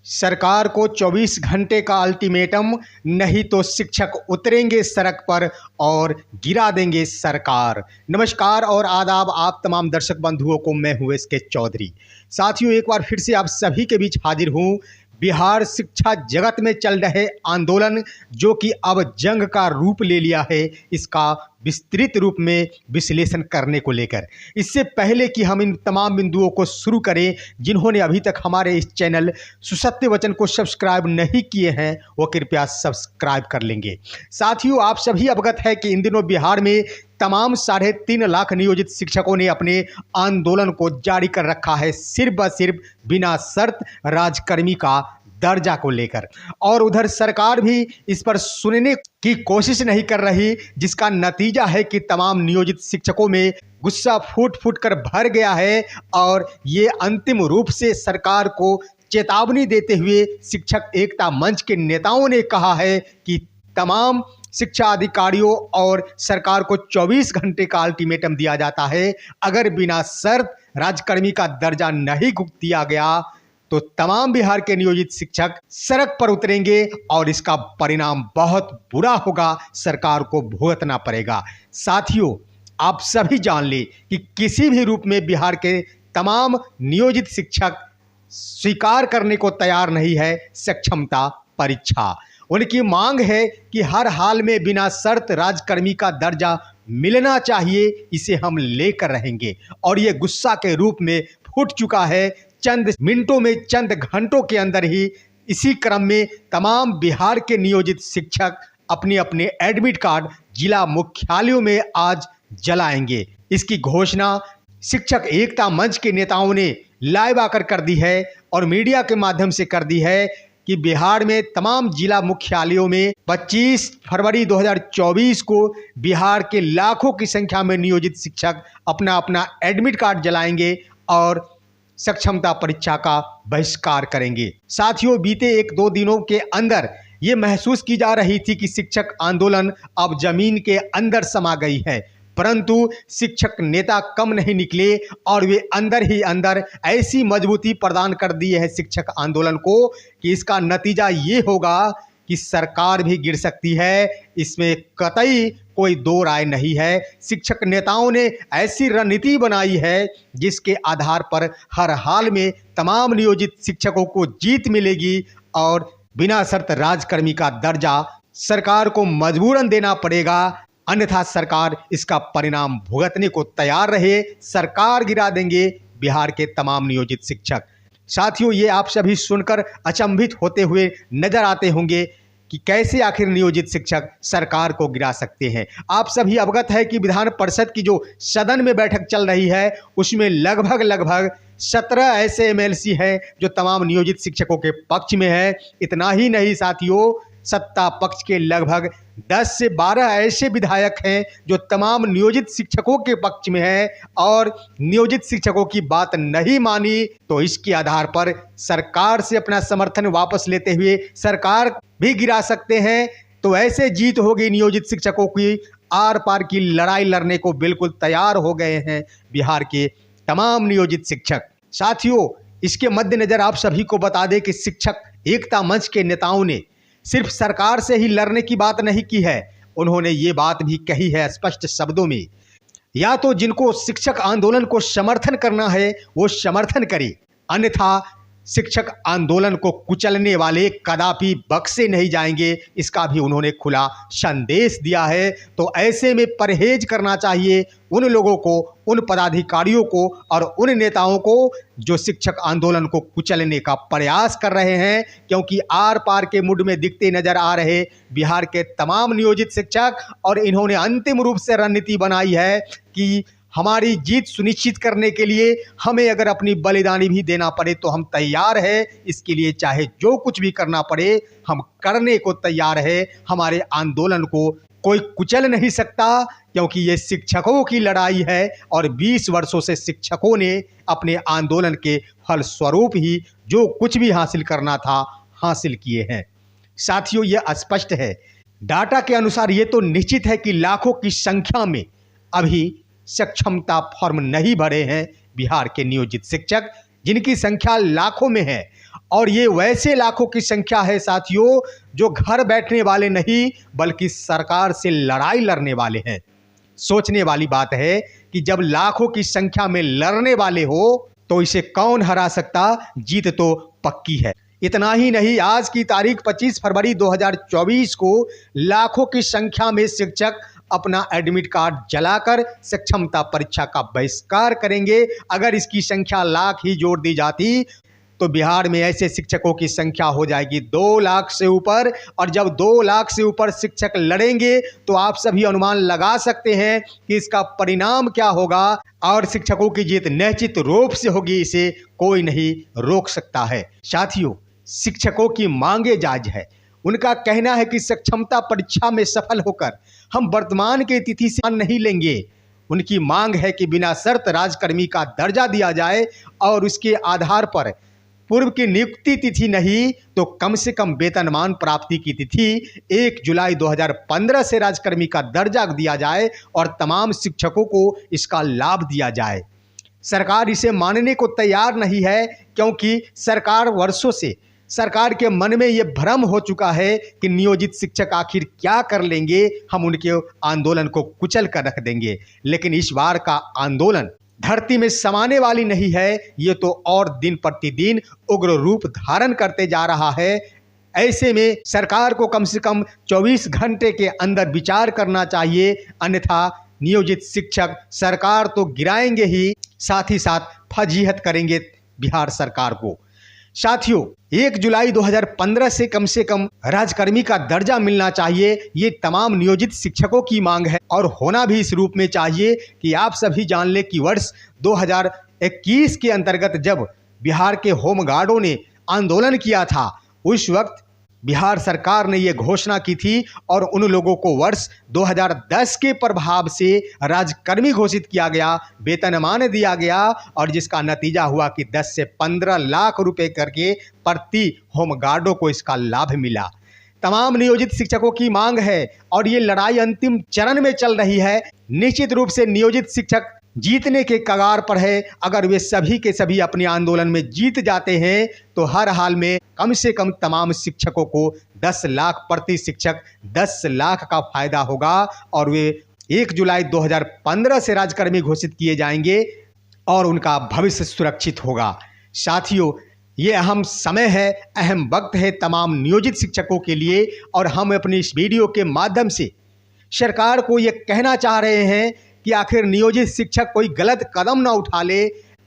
सरकार को 24 घंटे का अल्टीमेटम, नहीं तो शिक्षक उतरेंगे सड़क पर और गिरा देंगे सरकार। नमस्कार और आदाब आप तमाम दर्शक बंधुओं को, मैं हूं एस के चौधरी। साथियों, एक बार फिर से आप सभी के बीच हाजिर हूं बिहार शिक्षा जगत में चल रहे आंदोलन, जो कि अब जंग का रूप ले लिया है, इसका विस्तृत रूप में विश्लेषण करने को लेकर। इससे पहले कि हम इन तमाम बिंदुओं को शुरू करें, जिन्होंने अभी तक हमारे इस चैनल सुसत्य वचन को सब्सक्राइब नहीं किए हैं, वो कृपया सब्सक्राइब कर लेंगे। साथियों, आप सभी अवगत है कि इन दिनों बिहार में तमाम 3.5 लाख नियोजित शिक्षकों ने अपने आंदोलन को जारी कर रखा है, सिर्फ व सिर्फ बिना शर्त राजकर्मी का दर्जा को लेकर। और उधर सरकार भी इस पर सुनने की कोशिश नहीं कर रही, जिसका नतीजा है कि तमाम नियोजित शिक्षकों में गुस्सा फूट फूट कर भर गया है। और ये अंतिम रूप से सरकार को चेतावनी देते हुए शिक्षक एकता मंच के नेताओं ने कहा है कि तमाम शिक्षा अधिकारियों और सरकार को 24 घंटे का अल्टीमेटम दिया जाता है। अगर बिना शर्त राजकर्मी का दर्जा नहीं दिया गया तो तमाम बिहार के नियोजित शिक्षक सड़क पर उतरेंगे और इसका परिणाम बहुत बुरा होगा, सरकार को भुगतना पड़ेगा। साथियों, आप सभी जान लें कि किसी भी रूप में बिहार के तमाम नियोजित शिक्षक स्वीकार करने को तैयार नहीं है सक्षमता परीक्षा। उनकी मांग है कि हर हाल में बिना शर्त राजकर्मी का दर्जा मिलना चाहिए, इसे हम लेकर रहेंगे। और ये गुस्सा के रूप में फूट चुका है। चंद मिनटों में, चंद घंटों के अंदर ही इसी क्रम में तमाम बिहार के नियोजित शिक्षक अपने अपने एडमिट कार्ड जिला मुख्यालयों में आज जलाएंगे। इसकी घोषणा शिक्षक एकता मंच के नेताओं ने लाइव आकर कर दी है और मीडिया के माध्यम से कर दी है कि बिहार में तमाम जिला मुख्यालयों में 25 फरवरी 2024 को बिहार के लाखों की संख्या में नियोजित शिक्षक अपना अपना एडमिट कार्ड जलाएंगे और सक्षमता परीक्षा का बहिष्कार करेंगे। साथियों, बीते 1-2 दिनों के अंदर ये महसूस की जा रही थी कि शिक्षक आंदोलन अब जमीन के अंदर समा गई है, परंतु शिक्षक नेता कम नहीं निकले और वे अंदर ही अंदर ऐसी मजबूती प्रदान कर दिए है शिक्षक आंदोलन को कि इसका नतीजा ये होगा कि सरकार भी गिर सकती है। इसमें कतई कोई दो राय नहीं है। शिक्षक नेताओं ने ऐसी रणनीति बनाई है जिसके आधार पर हर हाल में तमाम नियोजित शिक्षकों को जीत मिलेगी और बिना शर्त राजकर्मी का दर्जा सरकार को मजबूरन देना पड़ेगा, अन्यथा सरकार इसका परिणाम भुगतने को तैयार रहे। सरकार गिरा देंगे बिहार के तमाम नियोजित शिक्षक। साथियों, ये आप सभी सुनकर अचंभित होते हुए नजर आते होंगे कि कैसे आखिर नियोजित शिक्षक सरकार को गिरा सकते हैं। आप सभी अवगत है कि विधान परिषद की जो सदन में बैठक चल रही है, उसमें लगभग 17 ऐसे एमएलसी हैं जो तमाम नियोजित शिक्षकों के पक्ष में है। इतना ही नहीं साथियों, सत्ता पक्ष के लगभग 10 से 12 ऐसे विधायक हैं जो तमाम नियोजित शिक्षकों के पक्ष में है और नियोजित शिक्षकों की बात नहीं मानी तो इसके आधार पर सरकार से अपना समर्थन वापस लेते हुए सरकार भी गिरा सकते हैं। तो ऐसे जीत होगी नियोजित शिक्षकों की, आर पार की लड़ाई लड़ने को बिल्कुल तैयार हो गए हैं बिहार के तमाम नियोजित शिक्षक। साथियों, इसके मद्देनजर आप सभी को बता दें कि शिक्षक एकता मंच के नेताओं ने सिर्फ सरकार से ही लड़ने की बात नहीं की है, उन्होंने ये बात भी कही है स्पष्ट शब्दों में, या तो जिनको शिक्षक आंदोलन को समर्थन करना है वो समर्थन करे, अन्यथा शिक्षक आंदोलन को कुचलने वाले कदापि बख्शे नहीं जाएंगे। इसका भी उन्होंने खुला संदेश दिया है। तो ऐसे में परहेज करना चाहिए उन लोगों को, उन पदाधिकारियों को और उन नेताओं को जो शिक्षक आंदोलन को कुचलने का प्रयास कर रहे हैं, क्योंकि आर पार के मुड में दिखते नजर आ रहे बिहार के तमाम नियोजित शिक्षक। और इन्होंने अंतिम रूप से रणनीति बनाई है कि हमारी जीत सुनिश्चित करने के लिए हमें अगर अपनी बलिदानी भी देना पड़े तो हम तैयार हैं। इसके लिए चाहे जो कुछ भी करना पड़े हम करने को तैयार है। हमारे आंदोलन को कोई कुचल नहीं सकता, क्योंकि ये शिक्षकों की लड़ाई है और 20 वर्षों से शिक्षकों ने अपने आंदोलन के फलस्वरूप ही जो कुछ भी हासिल करना था हासिल किए हैं। साथियों, यह स्पष्ट है, डाटा के अनुसार ये तो निश्चित है कि लाखों की संख्या में अभी सक्षमता फॉर्म नहीं भरे हैं बिहार के नियोजित शिक्षक, जिनकी संख्या लाखों में है। और ये वैसे लाखों की संख्या है साथियों जो घर बैठने वाले नहीं बल्कि सरकार से लड़ाई लड़ने वाले हैं। सोचने वाली बात है कि जब लाखों की संख्या में लड़ने वाले हो तो इसे कौन हरा सकता, जीत तो पक्की है। इतना ही नहीं, आज की तारीख 25 फरवरी 2024 को लाखों की संख्या में शिक्षक अपना एडमिट कार्ड जलाकर सक्षमता परीक्षा का बहिष्कार करेंगे। अगर इसकी संख्या लाख ही जोड़ दी जाती तो बिहार में ऐसे शिक्षकों की संख्या हो जाएगी 2 लाख से ऊपर। और जब 2 लाख से ऊपर शिक्षक लड़ेंगे तो आप सभी अनुमान लगा सकते हैं कि इसका परिणाम क्या होगा और शिक्षकों की जीत निश्चित रूप से होगी, इसे कोई नहीं रोक सकता है। साथियों, शिक्षकों की मांगे जायज है। उनका कहना है कि सक्षमता परीक्षा में सफल होकर हम वर्तमान के तिथि से नहीं लेंगे। उनकी मांग है कि बिना शर्त राजकर्मी का दर्जा दिया जाए और उसके आधार पर पूर्व की नियुक्ति तिथि नहीं तो कम से कम वेतनमान प्राप्ति की तिथि 1 जुलाई 2015 से राजकर्मी का दर्जा दिया जाए और तमाम शिक्षकों को इसका लाभ दिया जाए। सरकार इसे मानने को तैयार नहीं है क्योंकि वर्षों से सरकार के मन में ये भ्रम हो चुका है कि नियोजित शिक्षक आखिर क्या कर लेंगे, हम उनके आंदोलन को कुचल कर रख देंगे। लेकिन इस बार का आंदोलन धरती में समाने वाली नहीं है, ये तो और दिन प्रतिदिन उग्र रूप धारण करते जा रहा है। ऐसे में सरकार को कम से कम 24 घंटे के अंदर विचार करना चाहिए, अन्यथा नियोजित शिक्षक सरकार तो गिराएंगे ही, साथ ही साथ फजीहत करेंगे बिहार सरकार को। साथियों, 1 जुलाई 2015 से कम राजकर्मी का दर्जा मिलना चाहिए, ये तमाम नियोजित शिक्षकों की मांग है और होना भी इस रूप में चाहिए कि आप सभी जान लें कि वर्ष 2021 के अंतर्गत जब बिहार के होमगार्डों ने आंदोलन किया था, उस वक्त बिहार सरकार ने ये घोषणा की थी और उन लोगों को वर्ष 2010 के प्रभाव से राजकर्मी घोषित किया गया, वेतनमान दिया गया और जिसका नतीजा हुआ कि 10 से 15 लाख रुपए करके प्रति होमगार्डों को इसका लाभ मिला। तमाम नियोजित शिक्षकों की मांग है और ये लड़ाई अंतिम चरण में चल रही है। निश्चित रूप से नियोजित शिक्षक जीतने के कगार पर है। अगर वे सभी के सभी अपने आंदोलन में जीत जाते हैं तो हर हाल में कम से कम तमाम शिक्षकों को 10 लाख प्रति शिक्षक 10 लाख का फायदा होगा और वे 1 जुलाई 2015 से राजकर्मी घोषित किए जाएंगे और उनका भविष्य सुरक्षित होगा। साथियों, ये अहम समय है, अहम वक्त है तमाम नियोजित शिक्षकों के लिए और हम अपनी इस वीडियो के माध्यम से सरकार को ये कहना चाह रहे हैं कि आखिर नियोजित शिक्षक कोई गलत कदम ना उठा ले,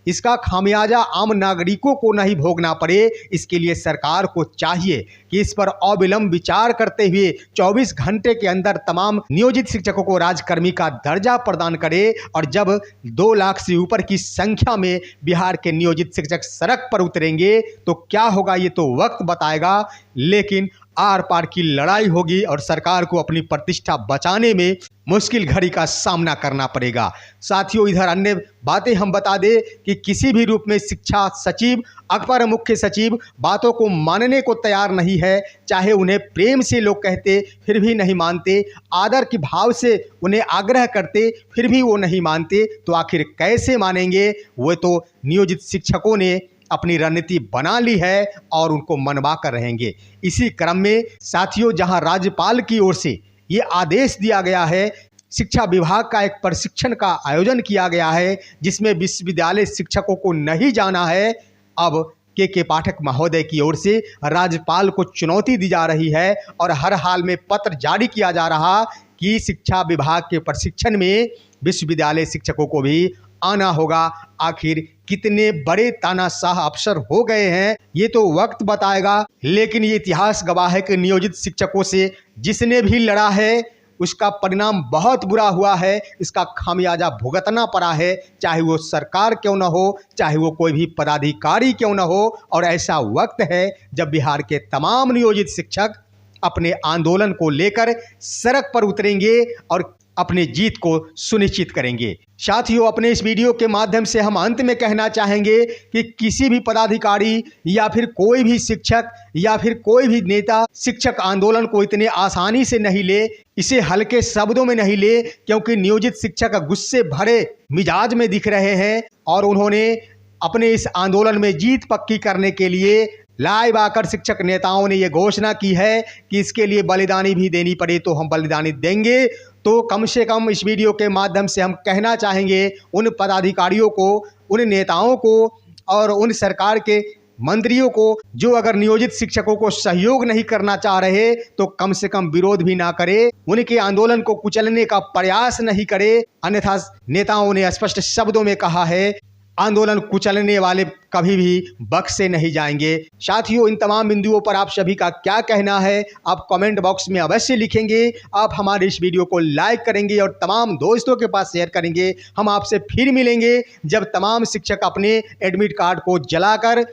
इसका खामियाजा आम नागरिकों को नहीं भोगना पड़े। इसके लिए सरकार को चाहिए कि इस पर अविलंब विचार करते हुए 24 घंटे के अंदर तमाम नियोजित शिक्षकों को राजकर्मी का दर्जा प्रदान करे और जब 2 लाख से ऊपर की संख्या में बिहार के नियोजित शिक्षक सड़क पर उतरेंगे तो क्या होगा ये तो वक्त बताएगा, लेकिन आर पार की लड़ाई होगी और सरकार को अपनी प्रतिष्ठा बचाने में मुश्किल घड़ी का सामना करना पड़ेगा। साथियों, इधर अन्य बातें हम बता दें कि किसी भी रूप में शिक्षा सचिव, अपर मुख्य सचिव बातों को मानने को तैयार नहीं है। चाहे उन्हें प्रेम से लोग कहते फिर भी नहीं मानते, आदर के भाव से उन्हें आग्रह करते फिर भी वो नहीं मानते, तो आखिर कैसे मानेंगे। वो तो नियोजित शिक्षकों ने अपनी रणनीति बना ली है और उनको मनवा कर रहेंगे। इसी क्रम में साथियों, जहां राज्यपाल की ओर से ये आदेश दिया गया है, शिक्षा विभाग का एक प्रशिक्षण का आयोजन किया गया है जिसमें विश्वविद्यालय शिक्षकों को नहीं जाना है। अब के पाठक महोदय की ओर से राज्यपाल को चुनौती दी जा रही है और हर हाल में पत्र जारी किया जा रहा कि शिक्षा विभाग के प्रशिक्षण में विश्वविद्यालय शिक्षकों को भी आना होगा। आखिर कितने बड़े तानाशाह अफसर हो गए हैं ये तो वक्त बताएगा, लेकिन ये इतिहास गवाह है कि नियोजित शिक्षकों से जिसने भी लड़ा है उसका परिणाम बहुत बुरा हुआ है, इसका खामियाजा भुगतना पड़ा है, चाहे वो सरकार क्यों न हो, चाहे वो कोई भी पदाधिकारी क्यों न हो। और ऐसा वक्त है जब बिहार के तमाम नियोजित शिक्षक अपने आंदोलन को लेकर सड़क पर उतरेंगे और अपने जीत को सुनिश्चित करेंगे। साथियों, अपने इस वीडियो के माध्यम से हम अंत में कहना चाहेंगे कि किसी भी पदाधिकारी या फिर कोई भी शिक्षक या फिर कोई भी नेता शिक्षक आंदोलन को इतने आसानी से नहीं ले, इसे हल्के शब्दों में नहीं ले, क्योंकि नियोजित शिक्षक गुस्से भरे मिजाज में दिख रहे हैं और उन्होंने अपने इस आंदोलन में जीत पक्की करने के लिए लाइव आकर शिक्षक नेताओं ने यह घोषणा की है कि इसके लिए बलिदानी भी देनी पड़े तो हम बलिदानी देंगे। तो कम से कम इस वीडियो के माध्यम से हम कहना चाहेंगे उन पदाधिकारियों को, उन नेताओं को और उन सरकार के मंत्रियों को जो अगर नियोजित शिक्षकों को सहयोग नहीं करना चाह रहे तो कम से कम विरोध भी ना करे, उनके आंदोलन को कुचलने का प्रयास नहीं करे। अन्यथा नेताओं ने स्पष्ट शब्दों में कहा है, आंदोलन कुचलने वाले कभी भी बख्शे नहीं जाएंगे। साथियों, इन तमाम बिंदुओं पर आप सभी का क्या कहना है आप कमेंट बॉक्स में अवश्य लिखेंगे। आप हमारे इस वीडियो को लाइक करेंगे और तमाम दोस्तों के पास शेयर करेंगे। हम आपसे फिर मिलेंगे जब तमाम शिक्षक अपने एडमिट कार्ड को जलाकर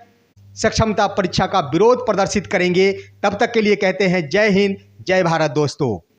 सक्षमता परीक्षा का विरोध प्रदर्शित करेंगे। तब तक के लिए कहते हैं जय हिंद, जय भारत दोस्तों।